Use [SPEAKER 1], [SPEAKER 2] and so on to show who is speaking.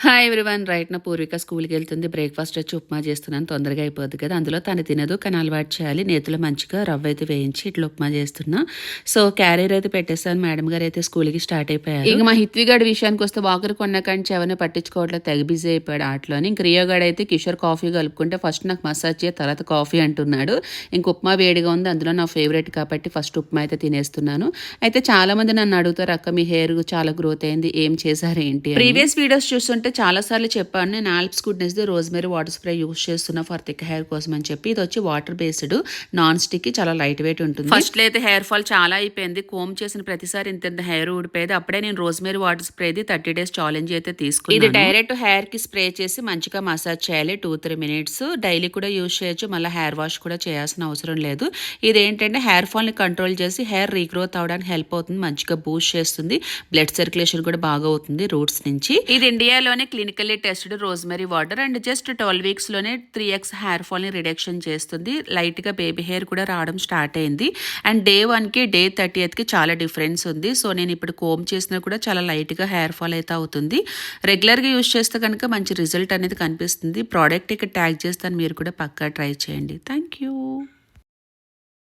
[SPEAKER 1] Hi everyone. Right నా పూర్విక స్కూల్కి వెళ్తుంది. బ్రేక్ఫాస్ట్ వచ్చి ఉప్మా చేస్తున్నాను, తొందరగా అయిపోద్ది కదా. అందులో తను తినదు కానీ అలవాటు చేయాలి. నేతిలో మంచిగా రవ్వ అయితే వేయించి ఇట్లా ఉప్మా చేస్తున్నా. సో క్యారియర్ అయితే పెట్టేస్తాను. మేడం గారు అయితే స్కూల్కి స్టార్ట్ అయిపోయారు. ఇక మా హిత్విగాడి విషయానికి వస్తే వాకర్ కొన్నాకంటే ఎవరిని పట్టించుకోవట్లేదు, తెగ బిజీ అయిపోయాడు ఆటలోని. ఇంక రియోగాడు అయితే కిషోర్ కాఫీ కలుపుకుంటే ఫస్ట్ నాకు మసాజ్ చేయ తర్వాత కాఫీ అంటున్నాడు. ఇంక ఉప్మా వేడిగా ఉంది, అందులో నా ఫేవరెట్ కాబట్టి ఫస్ట్ ఉప్మా అయితే తినేస్తున్నాను. అయితే చాలా మంది నన్ను అడుగుతారు, అక్క మీ హెయిర్ చాలా గ్రోత్ అయింది, ఏం చేశారు ఏంటి. ప్రీవియస్ వీడియోస్ చూస్తుంటే చాలాసార్లు చెప్పాను, నేను ఆల్ప్స్ గుడ్నెస్ది రోజ్మెరీ వాటర్ స్ప్రే యూస్ చేస్తున్నా ఫర్ థిక్ హెయిర్ కోసం అని చెప్పి. ఇది వచ్చి వాటర్ బేస్డ్, నాన్ స్టిక్, చాలా లైట్ వెయిట్ ఉంటుంది. ఫస్ట్ అయితే హెయిర్ ఫాల్ చాలా అయిపోయింది, కోమ్ చేసిన ప్రతిసారి ఇంత హెయిర్ ఊడిపోయేది. అప్పుడే నేను రోజ్మెరీ వాటర్ స్ప్రేది 30 days ఛాలెంజ్ అయితే తీసుకున్నాను. ఇది డైరెక్ట్ హెయిర్ కి స్ప్రే చేసి మంచిగా మసాజ్ చేయాలి 2-3 minutes. డైలీ కూడా యూస్ చేయొచ్చు, మళ్ళీ హెయిర్ వాష్ కూడా చేయాల్సిన అవసరం లేదు. ఇదేంటంటే హెయిర్ ఫాల్ ని కంట్రోల్ చేసి హెయిర్ రీగ్రోత్ అవడానికి హెల్ప్ అవుతుంది, మంచిగా బూస్ట్ చేస్తుంది, బ్లడ్ సర్క్యులేషన్ కూడా బాగా అవుతుంది రూట్స్ నుంచి. ఇది ఇండియాలోనే clinically tested rosemary water and just 12 weeks లోనే 3x హెయిర్ ఫాల్ ని రిడక్షన్ చేస్తుంది. లైట్ గా బేబీ హెయిర్ కూడా రావడం స్టార్ట్ అయింది. అండ్ Day 1 కి Day 30th కి చాలా డిఫరెన్స్ ఉంది. సో నేను ఇప్పుడు కోమ్ చేసినా కూడా చాలా లైట్ గా హెయిర్ ఫాల్ అయితే అవుతుంది. రెగ్యులర్ గా యూస్ చేస్తే కనుక మంచి రిజల్ట్ అనేది కనిపిస్తుంది. ప్రోడక్ట్ ఇక్కడ ట్యాగ్ చేస్తాను, మీరు కూడా పక్కా ట్రై చేయండి. Thank you.